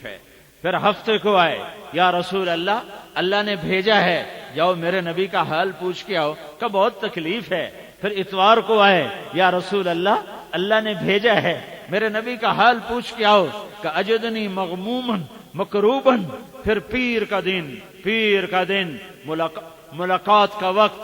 ہے۔ پھر ہفتے کو آئے، یا رسول اللہ، اللہ نے بھیجا ہے، جاؤ میرے نبی کا حال پوچھ کے آؤ کہ بہت تکلیف ہے۔ پھر اتوار کو آئے، یا رسول اللہ، اللہ نے بھیجا ہے، میرے نبی کا حال پوچھ کے آؤ کہ اجدنی مغمومن مکروبن۔ پھر پیر کا دن ملاقات کا وقت،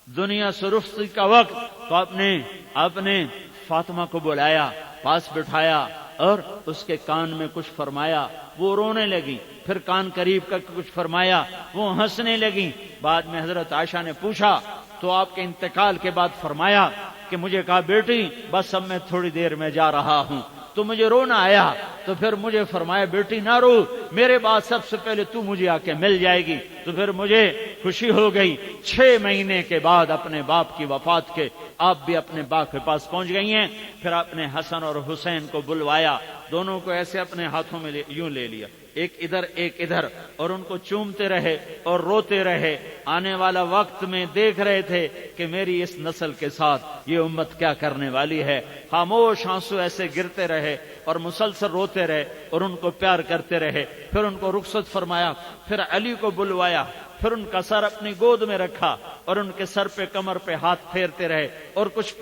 دنیا سے رخصتی کا وقت، تو آپ نے فاطمہ کو بلایا، پاس بٹھایا اور اس کے کان میں کچھ فرمایا، وہ رونے لگی۔ پھر کان قریب کر کے کچھ فرمایا، وہ ہنسنے لگی۔ بعد میں حضرت عائشہ نے پوچھا تو آپ کے انتقال کے بعد فرمایا کہ مجھے کہا بیٹی بس اب میں تھوڑی دیر میں جا رہا ہوں، تو مجھے رونا آیا، تو پھر مجھے فرمایا بیٹی نہ رو، میرے بعد سب سے پہلے تو مجھے آ کے مل جائے گی۔ تو پھر مجھے خوشی ہو گئی۔ 6 مہینے کے بعد اپنے باپ کی وفات کے آپ بھی اپنے باپ کے پاس پہنچ گئی ہیں۔ پھر آپ نے حسن اور حسین کو بلوایا، دونوں کو ایسے اپنے ہاتھوں میں یوں لے لیا، ایک ادھر، اور ان کو چومتے رہے اور روتے رہے۔ آنے والا وقت میں دیکھ رہے تھے کہ میری اس نسل کے ساتھ یہ امت کیا کرنے والی ہے۔ خاموش آنسو ایسے گرتے رہے اور مسلسل روتے رہے اور ان کو پیار کرتے رہے۔ پھر ان کو رخصت فرمایا، پھر علی کو بلوایا، پھر ان کا سر اپنی گود میں رکھا اور ان کے سر پہ کمر پہ ہاتھ پھیرتے رہے اور کچھ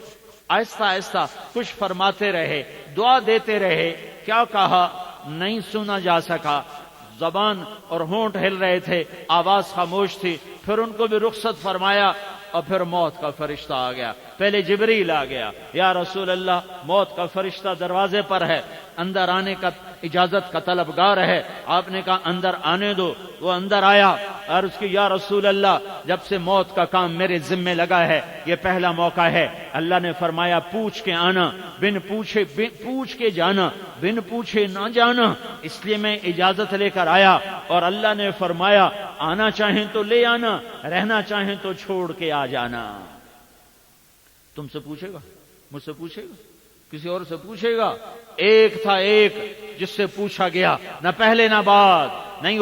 آہستہ آہستہ کچھ فرماتے رہے، دعا دیتے رہے۔ کیا کہا نہیں سنا جا سکا، زبان اور ہونٹ ہل رہے تھے، آواز خاموش تھی۔ پھر ان کو بھی رخصت فرمایا اور پھر موت کا فرشتہ آ گیا۔ پہلے جبریل آ گیا، یا رسول اللہ موت کا فرشتہ دروازے پر ہے، اندر آنے کا اجازت کا طلبگار ہے۔ آپ نے کہا اندر آنے دو۔ وہ اندر آیا اور اس کی یا رسول اللہ جب سے موت کا کام میرے ذمے لگا ہے یہ پہلا موقع ہے۔ اللہ نے فرمایا پوچھ کے آنا، پوچھ کے جانا، بن پوچھے نہ جانا، اس لیے میں اجازت لے کر آیا۔ اور اللہ نے فرمایا آنا چاہیں تو لے آنا، رہنا چاہیں تو چھوڑ کے آ جانا۔ تم سے پوچھے گا، مجھ سے پوچھے گا، کسی اور سے پوچھے گا؟ ایک تھا ایک جس سے پوچھا گیا، نہ پہلے نہ بعد، نہیں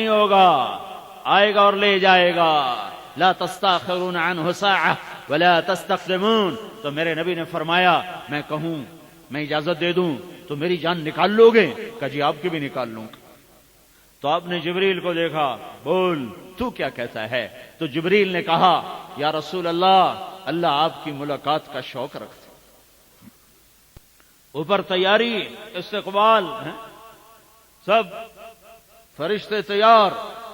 ہوگا، آئے گا اور لے جائے گا۔ لا تستاخرون عنہ ساعہ ولا تستقدمون۔ تو میرے نبی نے فرمایا میں کہوں، میں اجازت دے دوں تو میری جان نکال لو گے؟ کہ جی آپ کی بھی نکال لوں گا۔ تو آپ نے جبریل کو دیکھا، بول تو کیا کہتا ہے؟ تو جبریل نے کہا یا رسول اللہ آپ کی ملاقات کا شوق رکھتے، اوپر تیاری، استقبال، سب فرشتے تیار،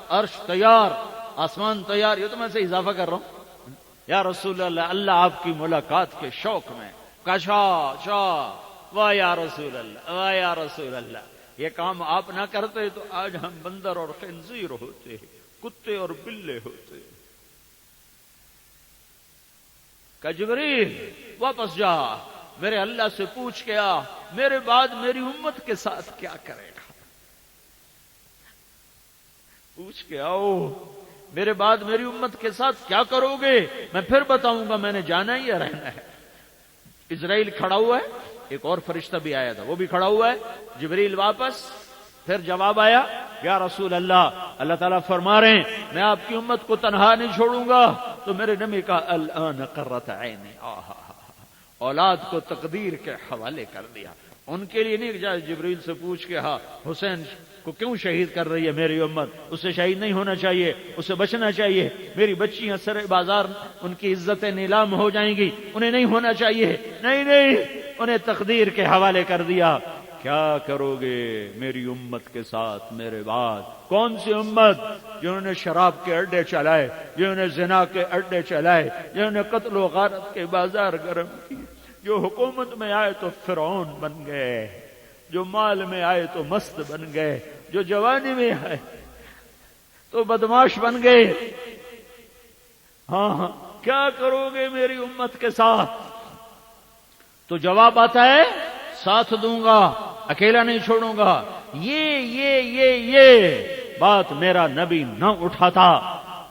عرش تیار، آسمان تیار۔ یہ تو میں سے اضافہ کر رہا ہوں۔ یا رسول اللہ آپ کی ملاقات کے شوق میں کشا واہ یا رسول اللہ، یہ کام آپ نہ کرتے تو آج ہم بندر اور خنزیر ہوتے، کتے اور بلے ہوتے۔ کہ جبریل واپس جا، میرے اللہ سے پوچھ کے آ، میرے بعد میری امت کے ساتھ کیا کرے گا؟ پوچھ کے آؤ، میرے بعد میری امت کے ساتھ کیا کرو گے؟ میں پھر بتاؤں گا، میں نے جانا ہی یا رہنا ہے۔ اسرائیل کھڑا ہوا ہے، ایک اور فرشتہ بھی آیا تھا، وہ بھی کھڑا ہوا ہے، جبریل واپس۔ پھر جواب آیا یا رسول اللہ تعالیٰ فرما رہے ہیں میں آپ کی امت کو تنہا نہیں چھوڑوں گا۔ تو میرے نبی کا الان قرۃ عینی، اولاد کو تقدیر کے حوالے کر دیا۔ ان کے لیے نہیں جائے جبریل سے پوچھ کے ہاں حسین کو کیوں شہید کر رہی ہے میری امت، اسے شہید نہیں ہونا چاہیے، اسے بچنا چاہیے۔ میری بچیاں سر بازار ان کی عزتیں نیلام ہو جائیں گی، انہیں نہیں ہونا چاہیے، نہیں، انہیں تقدیر کے حوالے کر دیا۔ کیا کرو گے میری امت کے ساتھ میرے بعد؟ کون سی امت؟ جنہوں نے شراب کے اڈے چلائے، جنہوں نے زنا کے اڈے چلائے، جنہوں نے قتل و غارت کے بازار گرم کیے، جو حکومت میں آئے تو فرعون بن گئے، جو مال میں آئے تو مست بن گئے، جو جوانی میں آئے تو بدماش بن گئے۔ ہاں کیا کرو گے میری امت کے ساتھ؟ تو جواب آتا ہے ساتھ دوں گا، اکیلا نہیں چھوڑوں گا۔ یہ بات میرا نبی نہ اٹھاتا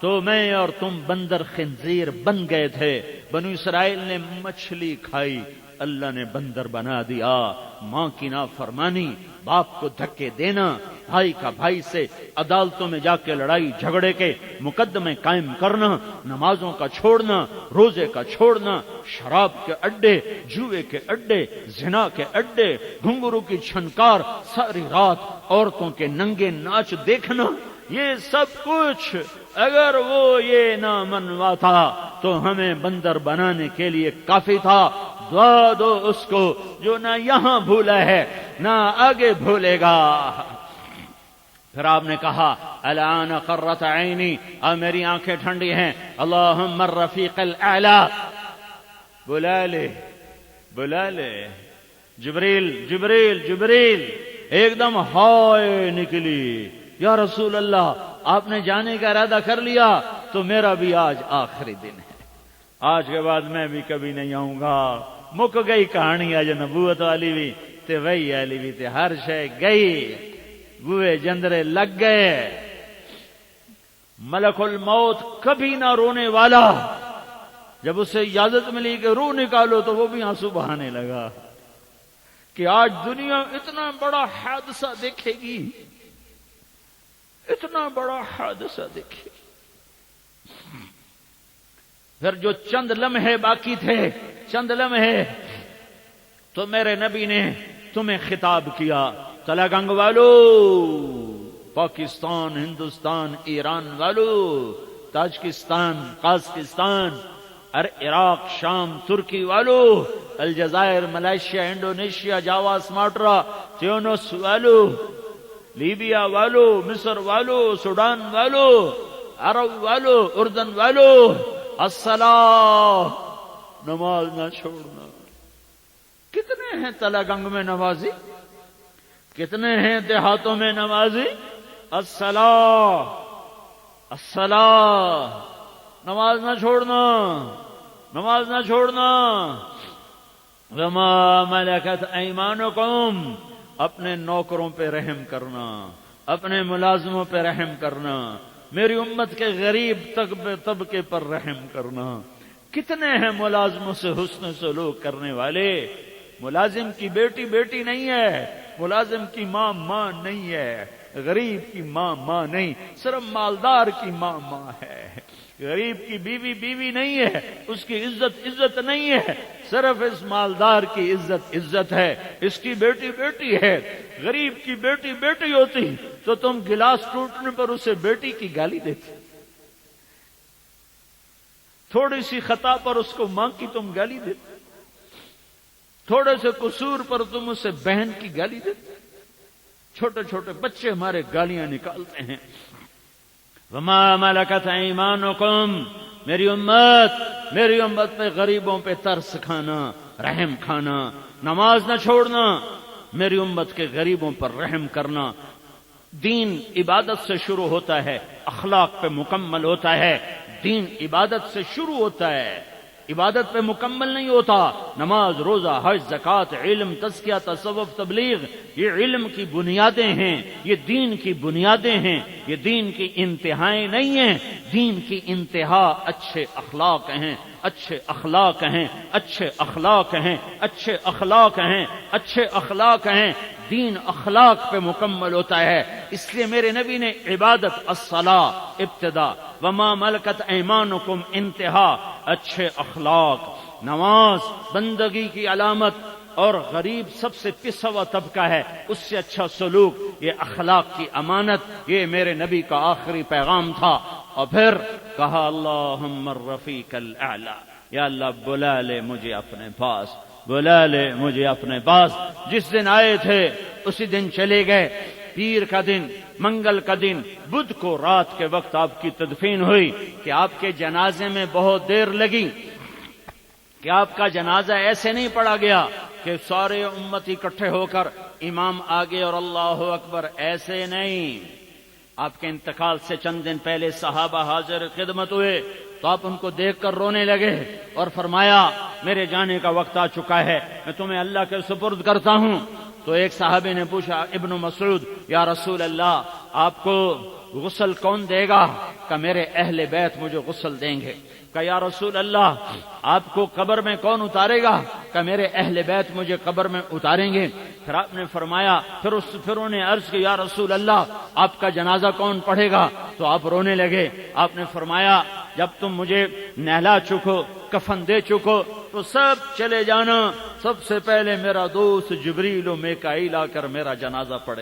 تو میں اور تم بندر خنزیر بن گئے تھے۔ بنو اسرائیل نے مچھلی کھائی، اللہ نے بندر بنا دیا۔ ماں کی نافرمانی، باپ کو دھکے دینا، بھائی کا بھائی سے عدالتوں میں جا کے لڑائی جھگڑے کے مقدمے قائم کرنا، نمازوں کا چھوڑنا، روزے کا چھوڑنا، شراب کے اڈے، جوئے کے اڈے، زنا کے اڈے، گھنگرو کی چھنکار، ساری رات عورتوں کے ننگے ناچ دیکھنا، یہ سب کچھ اگر وہ یہ نہ منواتا تو ہمیں بندر بنانے کے لیے کافی تھا۔ دعا دو اس کو جو نہ یہاں بھولا ہے نہ آگے بھولے گا۔ پھر آپ نے کہا الان قرۃ عینی، اب میری آنکھیں ٹھنڈی ہیں، اللہم الرفیق الاعلی، بلا لے بلا لے، جبریل جبریل جبریل، ایک دم ہائے نکلی، یا رسول اللہ آپ نے جانے کا ارادہ کر لیا تو میرا بھی آج آخری دن ہے، آج کے بعد میں بھی کبھی نہیں آؤں گا۔ مک گئی کہانی آج نبوت والی بھی تے وہی والی بھی تے، ہر شے گئی، بوئے جندرے لگ گئے۔ ملک الموت کبھی نہ رونے والا، جب اسے اجازت ملی کہ روح نکالو تو وہ بھی آنسو بہانے لگا کہ آج دنیا اتنا بڑا حادثہ دیکھے گی، اتنا بڑا حادثہ دیکھے۔ پھر جو چند لمحے باقی تھے، چند لمحے، تو میرے نبی نے تمہیں خطاب کیا، تلا گنگ والو، پاکستان، ہندوستان، ایران والو، تاجکستان، قازقستان، عراق، شام، ترکی والو، الجزائر، ملائیشیا، انڈونیشیا، جاوا، سماٹرا، تیونس والو، لیبیا والو، مصر والو، سوڈان والو، عرب والو، اردن والو، الصلاۃ، نماز نہ چھوڑنا۔ کتنے ہیں تلا گنگ میں نمازی، کتنے ہیں دیہاتوں میں نمازی؟ الصلاۃ، الصلاۃ، نماز نہ چھوڑنا، نماز نہ چھوڑنا۔ وما ملکت ایمانکم، اپنے نوکروں پہ رحم کرنا، اپنے ملازموں پہ رحم کرنا، میری امت کے غریب طبقے پر رحم کرنا۔ کتنے ہیں ملازموں سے حسن سلوک کرنے والے؟ ملازم کی بیٹی بیٹی نہیں ہے، ملازم کی ماں ماں نہیں ہے، غریب کی ماں ماں نہیں، صرف مالدار کی ماں ماں ہے۔ غریب کی بیوی بیوی نہیں ہے، اس کی عزت عزت نہیں ہے، صرف اس مالدار کی عزت عزت ہے، اس کی بیٹی بیٹی ہے۔ غریب کی بیٹی بیٹی ہوتی تو تم گلاس ٹوٹنے پر اسے بیٹی کی گالی دیتے، تھوڑی سی خطا پر اس کو ماں کی تم گالی دیتے، تھوڑے سے قصور پر تم اسے بہن کی گالی دیتے۔ چھوٹے چھوٹے بچے ہمارے گالیاں نکالتے ہیں۔ وما ملکت ایمانکم، میری امت پہ غریبوں پہ ترس کھانا، رحم کھانا، نماز نہ چھوڑنا، میری امت کے غریبوں پر رحم کرنا۔ دین عبادت سے شروع ہوتا ہے، اخلاق پہ مکمل ہوتا ہے۔ دین عبادت سے شروع ہوتا ہے، عبادت پہ مکمل نہیں ہوتا۔ نماز، روزہ، حج، زکوٰۃ، علم، تزکیہ، تصوف، تبلیغ، یہ علم کی بنیادیں ہیں، یہ دین کی بنیادیں ہیں، یہ دین کی انتہائیں نہیں ہیں۔ دین کی انتہا اچھے اخلاق ہیں، اچھے اخلاق ہیں، اچھے اخلاق ہیں، اچھے اخلاق ہیں، اچھے اخلاق ہیں۔ دین اخلاق پہ مکمل ہوتا ہے۔ اس لیے میرے نبی نے عبادت الصلاۃ ابتدا، وما ملکت ایمانکم انتہا، اچھے اخلاق۔ نماز بندگی کی علامت، اور غریب سب سے پسا ہوا طبقہ ہے، اس سے اچھا سلوک، یہ اخلاق کی امانت، یہ میرے نبی کا آخری پیغام تھا۔ اور پھر کہا اللہم الرفیق الاعلی، یا اللہ بلا لے مجھے اپنے پاس، بلا لے مجھے اپنے پاس۔ جس دن آئے تھے اسی دن چلے گئے۔ پیر کا دن، منگل کا دن، بدھ کو رات کے وقت آپ کی تدفین ہوئی کہ آپ کے جنازے میں بہت دیر لگی، کہ آپ کا جنازہ ایسے نہیں پڑھا گیا کہ سارے امت اکٹھے ہو کر امام آگے اور اللہ اکبر، ایسے نہیں۔ آپ کے انتقال سے چند دن پہلے صحابہ حاضر خدمت ہوئے تو آپ ان کو دیکھ کر رونے لگے اور فرمایا میرے جانے کا وقت آ چکا ہے، میں تمہیں اللہ کے سپرد کرتا ہوں۔ تو ایک صحابی نے پوچھا، ابن مسعود، یا رسول اللہ آپ کو غسل کون دے گا؟ کہ میرے اہل بیت مجھے غسل دیں گے۔ کہ یا رسول اللہ آپ کو قبر میں کون اتارے گا؟ کہ میرے اہل بیت مجھے قبر میں اتاریں گے۔ پھر آپ نے فرمایا، پھر انہوں نے عرض کی یا رسول اللہ آپ کا جنازہ کون پڑھے گا؟ تو آپ رونے لگے۔ آپ نے فرمایا جب تم مجھے نہلا چکو، کفن دے چکو، تو سب چلے جانا، سب سے پہلے میرا دوست جبریل و میکائیل آ کر میرا جنازہ پڑھے۔